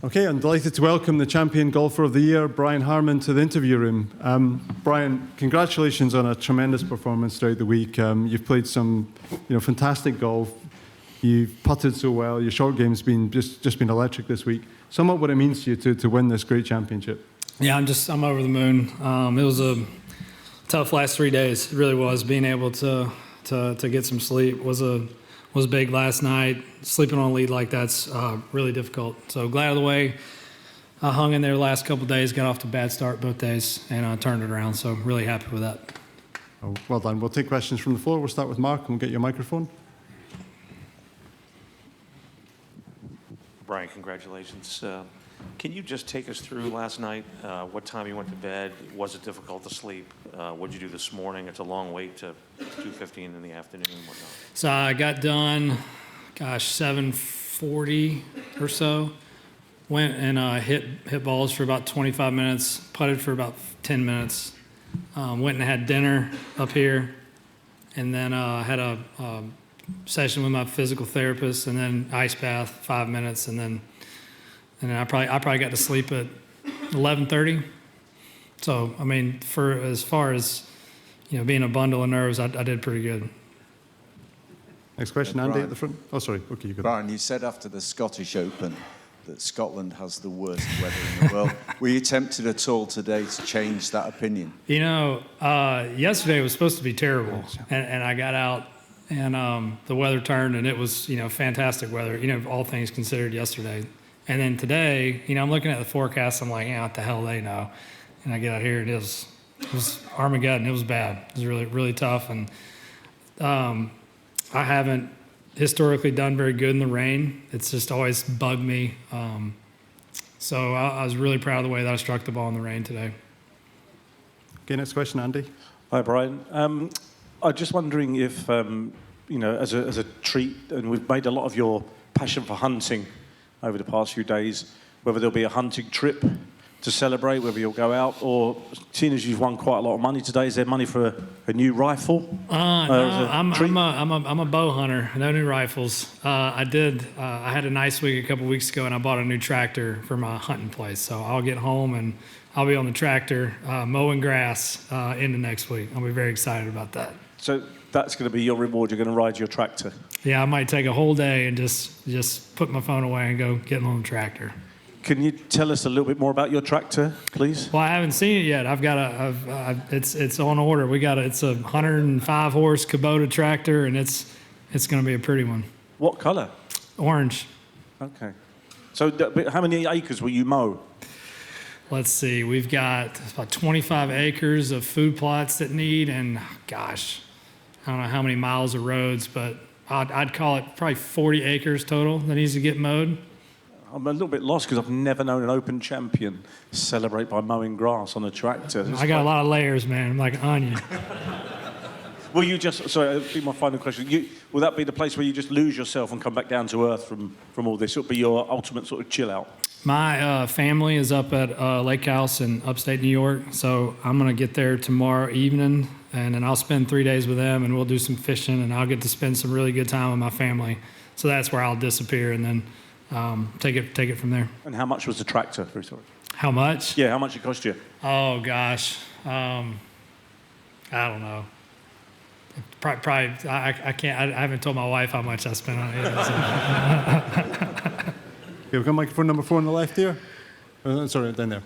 Okay, I'm delighted to welcome the champion golfer of the year, Brian Harman, to the interview room. Brian, congratulations on a tremendous performance throughout the week. You've played some, fantastic golf. You've putted so well. Your short game's been just been electric this week. Sum up what it means to you to win this great championship. Yeah, I'm over the moon. It was a tough last 3 days. It really was. Being able to get some sleep was big last night. Sleeping on a lead like that's really difficult. So glad of the way I hung in there the last couple of days, got off to a bad start both days, and turned it around. So really happy with that. Oh, well done. We'll take questions from the floor. We'll start with Mark, and we'll get your microphone. Brian, congratulations. Can you just take us through last night? What time you went to bed? Was it difficult to sleep? What did you do this morning? It's a long wait to 2:15 in the afternoon and whatnot. So I got done, 7:40 or so. Went and hit balls for about 25 minutes, putted for about 10 minutes. Went and had dinner up here, and then had a session with my physical therapist, and then ice bath, 5 minutes, and then I probably got to sleep at 11:30. So I mean, for as far as being a bundle of nerves, I did pretty good. Next question, Andy at the front. Oh, sorry. Okay, you go. Brian, you said after the Scottish Open that Scotland has the worst weather in the world. Were you tempted at all today to change that opinion? Yesterday was supposed to be terrible, and I got out, and the weather turned, and it was fantastic weather. All things considered yesterday. And then today, I'm looking at the forecast. I'm like, what the hell they know? And I get out here, and it was Armageddon. It was bad. It was really, really tough. And I haven't historically done very good in the rain. It's just always bugged me. So I was really proud of the way that I struck the ball in the rain today. Okay, next question, Andy. Hi, Brian. I'm just wondering if, as a treat, and we've made a lot of your passion for hunting over the past few days, whether there'll be a hunting trip to celebrate, whether you'll go out, or seeing as you've won quite a lot of money today, is there money for a new rifle? No, I'm a bow hunter. No new rifles. I had a nice week a couple weeks ago, and I bought a new tractor for my hunting place. So I'll get home and I'll be on the tractor mowing grass into next week. I'll be very excited about that. So that's going to be your reward. You're going to ride your tractor. Yeah, I might take a whole day and just put my phone away and go get on the tractor. Can you tell us a little bit more about your tractor, please? Well, I haven't seen it yet. It's on order. It's a 105 horse Kubota tractor, and it's going to be a pretty one. What color? Orange. Okay. So how many acres will you mow? Let's see. We've got about 25 acres of food plots that need, and gosh, I don't know how many miles of roads, but I'd call it probably 40 acres total that needs to get mowed. I'm a little bit lost because I've never known an Open champion celebrate by mowing grass on a tractor. I got a lot of layers, man. I'm like an onion. Will you just, sorry, that'll be my final question. Will that be the place where you just lose yourself and come back down to earth from all this? It'll be your ultimate sort of chill out? My family is up at Lake House in upstate New York, so I'm going to get there tomorrow evening, and then I'll spend 3 days with them, and we'll do some fishing, and I'll get to spend some really good time with my family. So that's where I'll disappear, and then take it from there. And how much was the tractor? Very sorry. How much? Yeah, how much it cost you? Oh gosh, I don't know. Probably I can't. I haven't told my wife how much I spent on it. So. Okay, we've got microphone number 4 on the left here. Sorry, down there.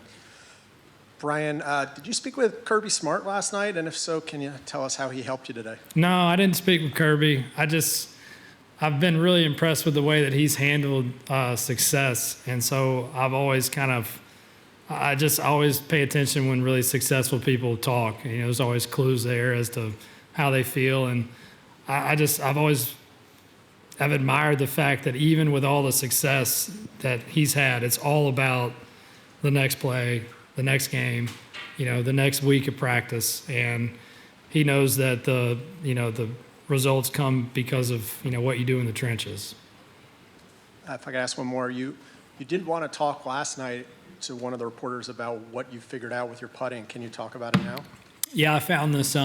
Brian, did you speak with Kirby Smart last night? And if so, can you tell us how he helped you today? No, I didn't speak with Kirby. I've been really impressed with the way that he's handled success. And so I've always I always pay attention when really successful people talk. There's always clues there as to how they feel. And I've admired the fact that even with all the success that he's had, it's all about the next play, the next game, the next week of practice. And he knows that the results come because of, what you do in the trenches. If I could ask one more, you did want to talk last night to one of the reporters about what you figured out with your putting. Can you talk about it now? Yeah, I found this.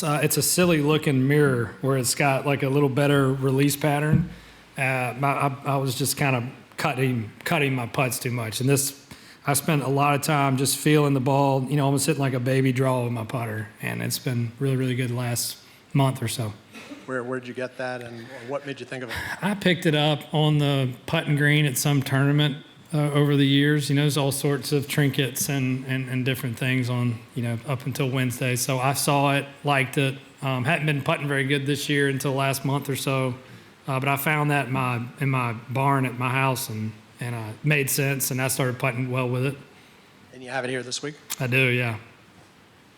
It's a silly looking mirror where it's got like a little better release pattern. I was just kind of cutting my putts too much. And this, I spent a lot of time just feeling the ball, almost hitting like a baby draw with my putter. And it's been really, really good the last month or so. Where'd you get that, and what made you think of it? I picked it up on the putting green at some tournament over the years. There's all sorts of trinkets and different things on, up until Wednesday. So I saw it, liked it. Hadn't been putting very good this year until last month or so. But I found that in my barn at my house, and made sense, and I started putting well with it. And you have it here this week? I do, yeah.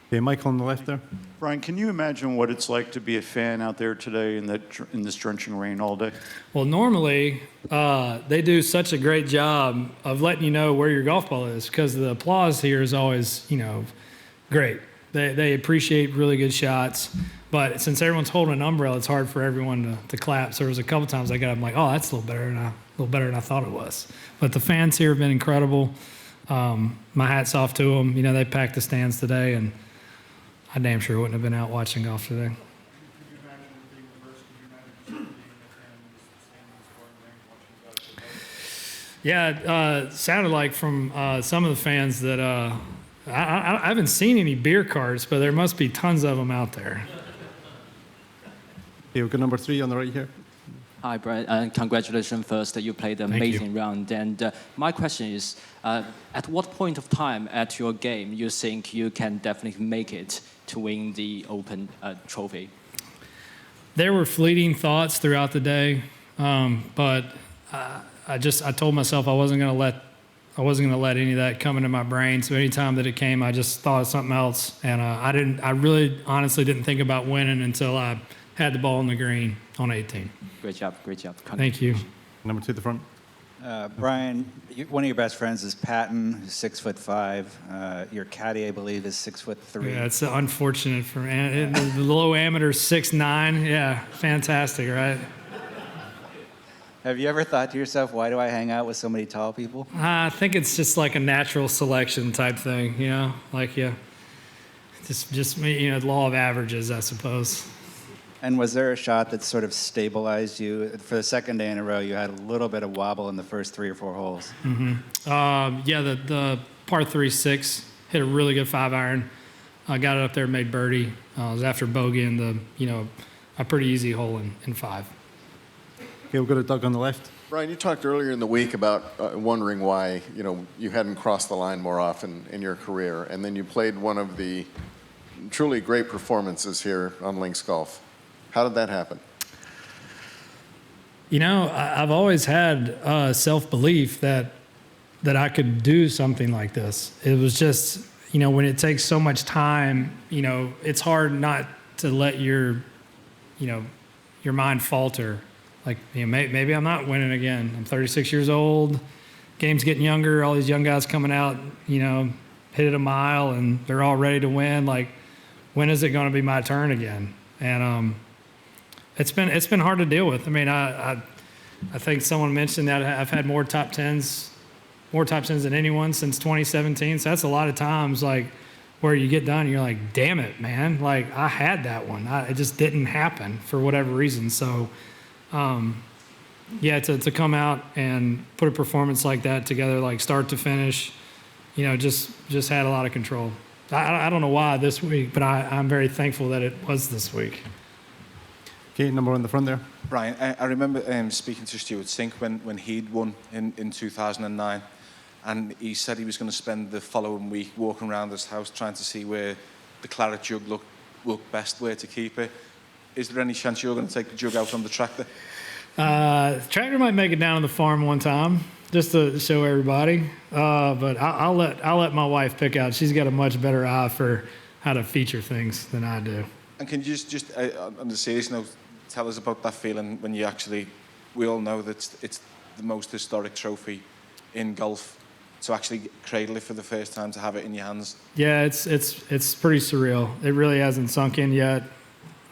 Okay, Michael on the left there. Brian, can you imagine what it's like to be a fan out there today in this drenching rain all day? Well, normally they do such a great job of letting you know where your golf ball is, because the applause here is always, great. They appreciate really good shots, but since everyone's holding an umbrella, it's hard for everyone to clap. So there was a couple times I got up, I'm like, oh, that's a little better than I thought it was. But the fans here have been incredible. My hat's off to them. They packed the stands today, and I damn sure wouldn't have been out watching golf today. Yeah, it sounded like from some of the fans that I haven't seen any beer carts, but there must be tons of them out there. Okay, we've got number 3 on the right here. Hi, Brian, and congratulations first that you played an amazing round. And my question is, at what point of time at your game you think you can definitely make it to win the Open trophy? There were fleeting thoughts throughout the day, but I told myself I wasn't going to let any of that come into my brain. So anytime that it came, I just thought of something else, and I really honestly didn't think about winning until I had the ball in the green on 18. Great job. Thank you. Number 2 at the front. Brian, one of your best friends is Patton, who's 6'5". Your caddy, I believe, is 6'3". Yeah, it's unfortunate for me. The low amateur 6'9". Yeah, fantastic, right? Have you ever thought to yourself, why do I hang out with so many tall people? I think it's just like a natural selection type thing, like just the law of averages, I suppose. And was there a shot that sort of stabilized you? For the second day in a row, you had a little bit of wobble in the first 3 or 4 holes. Mm-hmm. Yeah, the par 3-6 hit a really good 5-iron. I got it up there, made birdie. It was after bogey in a pretty easy hole in 5. Okay, we've got a Doug on the left. Brian, you talked earlier in the week about wondering why you hadn't crossed the line more often in your career, and then you played one of the truly great performances here on Links Golf. How did that happen? I've always had self-belief that I could do something like this. It was just, when it takes so much time, it's hard not to let your mind falter. Like, maybe I'm not winning again. I'm 36 years old. Game's getting younger. All these young guys coming out, hit it a mile, and they're all ready to win. Like, when is it going to be my turn again? And it's been hard to deal with. I mean, I think someone mentioned that I've had more top tens than anyone since 2017. So that's a lot of times, like, where you get done and you're like, damn it, man. Like, I had that one. It just didn't happen for whatever reason. So, to come out and put a performance like that together, like start to finish, just had a lot of control. I don't know why this week, but I'm very thankful that it was this week. Okay, number 1 in the front there. Brian, I remember speaking to Stuart Sink when he'd won in 2009, and he said he was going to spend the following week walking around his house trying to see where the claret jug looked best, where to keep it. Is there any chance you're going to take the jug out on the tractor? The tractor might make it down to the farm one time, just to show everybody. But I'll let my wife pick out. She's got a much better eye for how to feature things than I do. And can you just on the serious note, tell us about that feeling when you actually, we all know that it's the most historic trophy in golf, to actually cradle it for the first time, to have it in your hands? Yeah, it's pretty surreal. It really hasn't sunk in yet.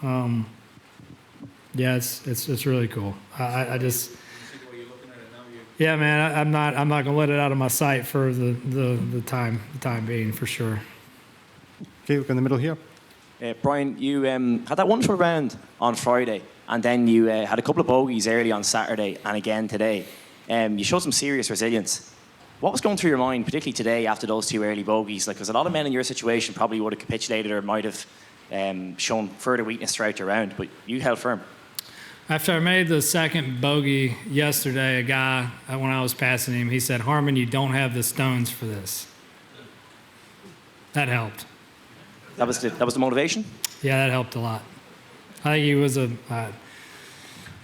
Yeah, it's really cool. I just, yeah, man, I'm not gonna let it out of my sight for the time being, for sure. Okay, look in the middle here. Brian, you had that wonderful round on Friday, and then you had a couple of bogeys early on Saturday and again today. You showed some serious resilience. What was going through your mind, particularly today after those 2 early bogeys? Like, because a lot of men in your situation probably would have capitulated or might have shown further weakness throughout the round, but you held firm. After I made the second bogey yesterday, a guy, when I was passing him, he said, "Harman, you don't have the stones for this." That helped. That was the motivation? Yeah, that helped a lot. I think he was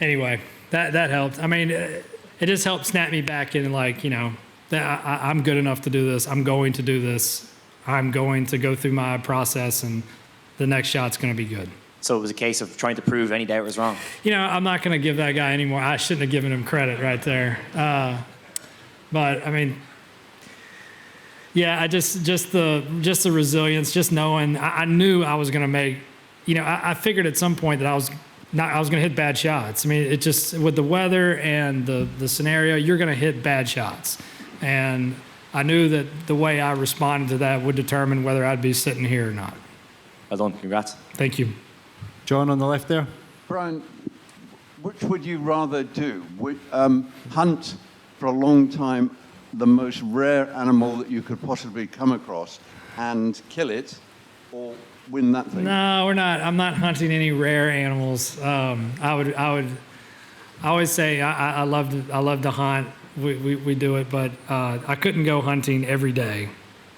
anyway, that helped. I mean, it just helped snap me back in, like, you know, that I'm good enough to do this. I'm going to do this. I'm going to go through my process, and the next shot's going to be good. So it was a case of trying to prove any doubt was wrong. You know, I'm not going to give that guy any more. I shouldn't have given him credit right there. But I mean, yeah, I just the resilience, just knowing I knew I was going to make. You know, I figured at some point that I was going to hit bad shots. I mean, it just with the weather and the scenario, you're going to hit bad shots, and I knew that the way I responded to that would determine whether I'd be sitting here or not. Well done. Congrats. Thank you. John on the left there. Brian, which would you rather do? Hunt for a long time the most rare animal that you could possibly come across and kill it, or win that thing? No, we're not. I'm not hunting any rare animals. I always say I love to hunt. We do it, but I couldn't go hunting every day.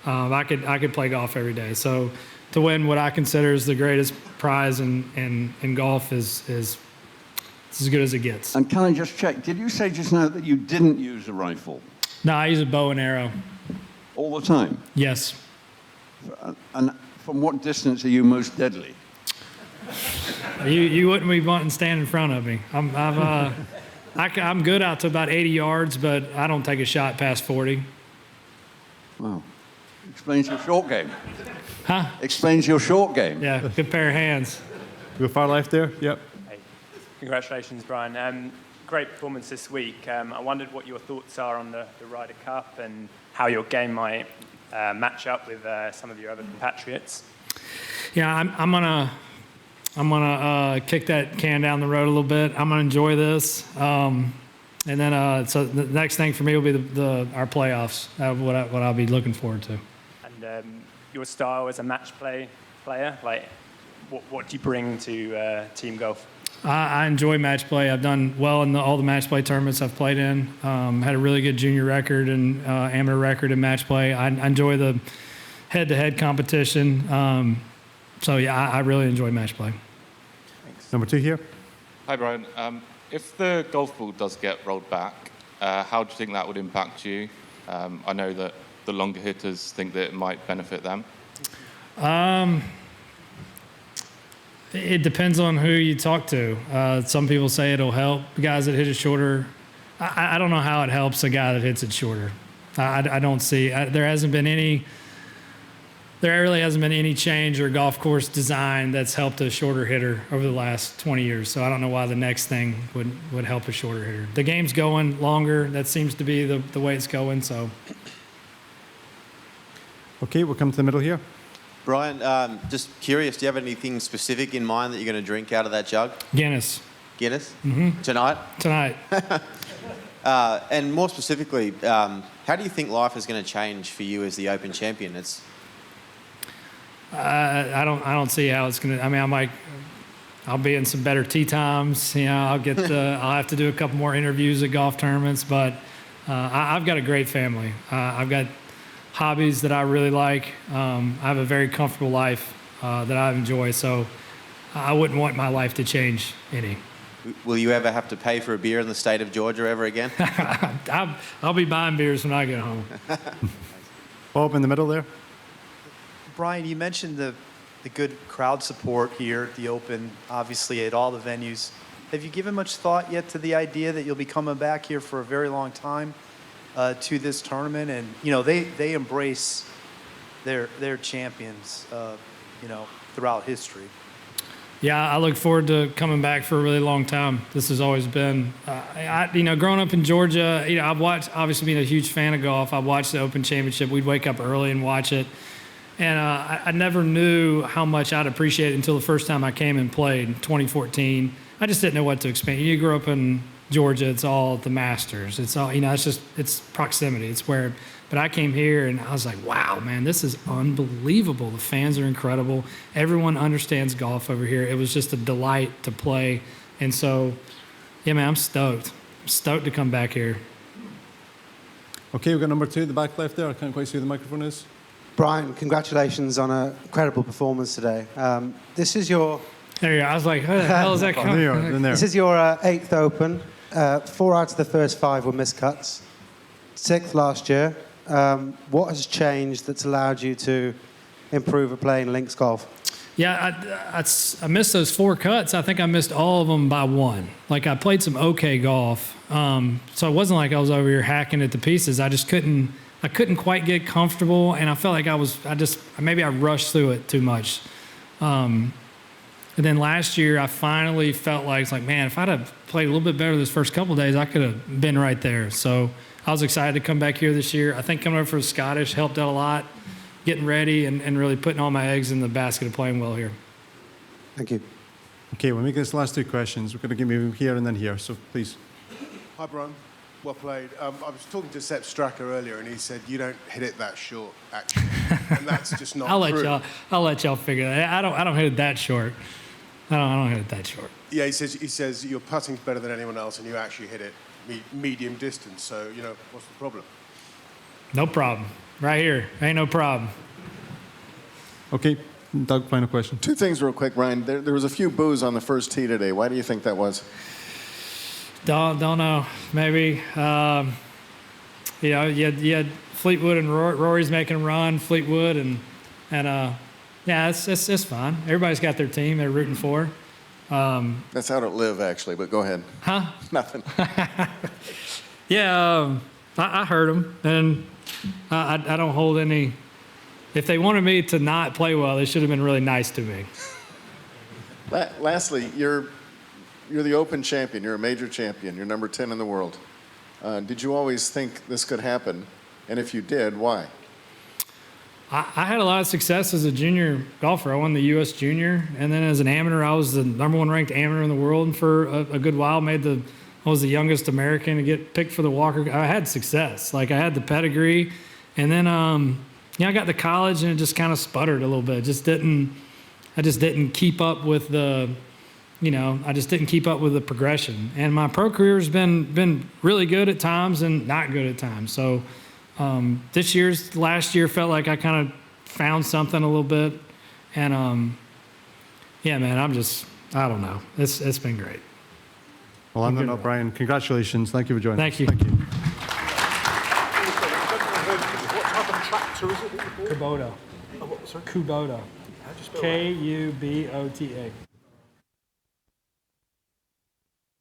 I could play golf every day. So to win what I consider is the greatest prize in golf is as good as it gets. And can I just check, did you say just now that you didn't use a rifle? No, I use a bow and arrow. All the time? Yes. And from what distance are you most deadly? You wouldn't be wanting to stand in front of me. I'm good out to about 80 yards, but I don't take a shot past 40. Wow. Explains your short game. Huh? Explains your short game. Yeah, good pair of hands. Go far left there. Yep. Hey. Congratulations, Brian. Great performance this week. I wondered what your thoughts are on the Ryder Cup and how your game might match up with some of your other compatriots. Yeah, I'm gonna kick that can down the road a little bit. I'm gonna enjoy this, and then so the next thing for me will be our playoffs. What I'll be looking forward to. And your style as a match player, like what do you bring to team golf? I enjoy match play. I've done well in all the match play tournaments I've played in. Had a really good junior record and amateur record in match play. I enjoy the head-to-head competition. So yeah, I really enjoy match play. Thanks. Number 2 here. Hi, Brian. If the golf ball does get rolled back, how do you think that would impact you? I know that the longer hitters think that it might benefit them. It depends on who you talk to. Some people say it'll help guys that hit it shorter. I don't know how it helps a guy that hits it shorter. I don't see. There really hasn't been any change or golf course design that's helped a shorter hitter over the last 20 years. So I don't know why the next thing would help a shorter hitter. The game's going longer. That seems to be the way it's going. So. Okay, we'll come to the middle here. Brian, just curious, do you have anything specific in mind that you're going to drink out of that jug? Guinness. Guinness? Mm-hmm. Tonight? Tonight. And more specifically, how do you think life is going to change for you as the Open champion? I don't see how it's going to. I mean, I'll be in some better tee times. You know, I'll have to do a couple more interviews at golf tournaments, but I've got a great family. I've got hobbies that I really like. I have a very comfortable life that I enjoy, so I wouldn't want my life to change any. Will you ever have to pay for a beer in the state of Georgia ever again? I'll be buying beers when I get home. Bob in the middle there. Brian, you mentioned the good crowd support here at the Open, obviously at all the venues. Have you given much thought yet to the idea that you'll be coming back here for a very long time to this tournament? And, you know, they embrace their champions, you know, throughout history. Yeah, I look forward to coming back for a really long time. This has always been, you know, growing up in Georgia, you know, I've watched, obviously being a huge fan of golf, I watched the Open Championship. We'd wake up early and watch it. And I never knew how much I'd appreciate it until the first time I came and played in 2014. I just didn't know what to expect. You grew up in Georgia, it's all the Masters. It's all, it's proximity. It's where, but I came here and I was like, wow, man, this is unbelievable. The fans are incredible. Everyone understands golf over here. It was just a delight to play. And so, yeah, man, I'm stoked. I'm stoked to come back here. Okay, we've got number 2 at the back left there. I can't quite see who the microphone is. Brian, congratulations on a incredible performance today. This is your... There you go. I was like, how the hell is that coming? This is your 8th Open. 4 out of the first 5 were miscuts. 6th last year. What has changed that's allowed you to improve at playing links golf? Yeah, I missed those 4 cuts. I think I missed all of them by 1. Like, I played some okay golf. So it wasn't like I was over here hacking it to pieces. I just couldn't quite get comfortable, and I felt like maybe I rushed through it too much. And then last year, I finally felt like, it's like, man, if I'd have played a little bit better this first couple of days, I could have been right there. So I was excited to come back here this year. I think coming over for the Scottish helped out a lot, getting ready and really putting all my eggs in the basket of playing well here. Thank you. Okay, we'll make this last 2 questions. We're going to give you here and then here, so please. Hi, Brian. Well played. I was talking to Sepp Stracker earlier, and he said you don't hit it that short, actually, and that's just not true. I'll let y'all figure that. I don't hit it that short. I don't hit it that short. Yeah, he says your putting's better than anyone else, and you actually hit it medium distance. So what's the problem? No problem. Right here. Ain't no problem. Okay, Doug, final question. 2 things real quick, Brian. There was a few boos on the first tee today. Why do you think that was? Don't know. Maybe, you had Fleetwood and Rory's making a run, Fleetwood, and yeah, it's fine. Everybody's got their team they're rooting for. That's out at Live, actually, but go ahead. Huh? Nothing. Yeah, I heard them, and I don't hold any. If they wanted me to not play well, they should have been really nice to me. Lastly, you're the Open champion. You're a major champion. You're number 10 in the world. Did you always think this could happen? And if you did, why? I had a lot of success as a junior golfer. I won the U.S. Junior, and then as an amateur, I was the #1 ranked amateur in the world for a good while. I was the youngest American to get picked for the Walker. I had success. Like, I had the pedigree, and then I got to college and it just kind of sputtered a little bit. I just didn't keep up with the progression. And my pro career has been really good at times and not good at times. So last year felt like I kind of found something a little bit. And yeah, man, I don't know. It's been great. Well, on that note, Brian, congratulations. Thank you for joining us. Thank you. Thank you. What type of tractor is it? Kubota. Oh, what, sorry? Kubota. How do you spell that? Kubota.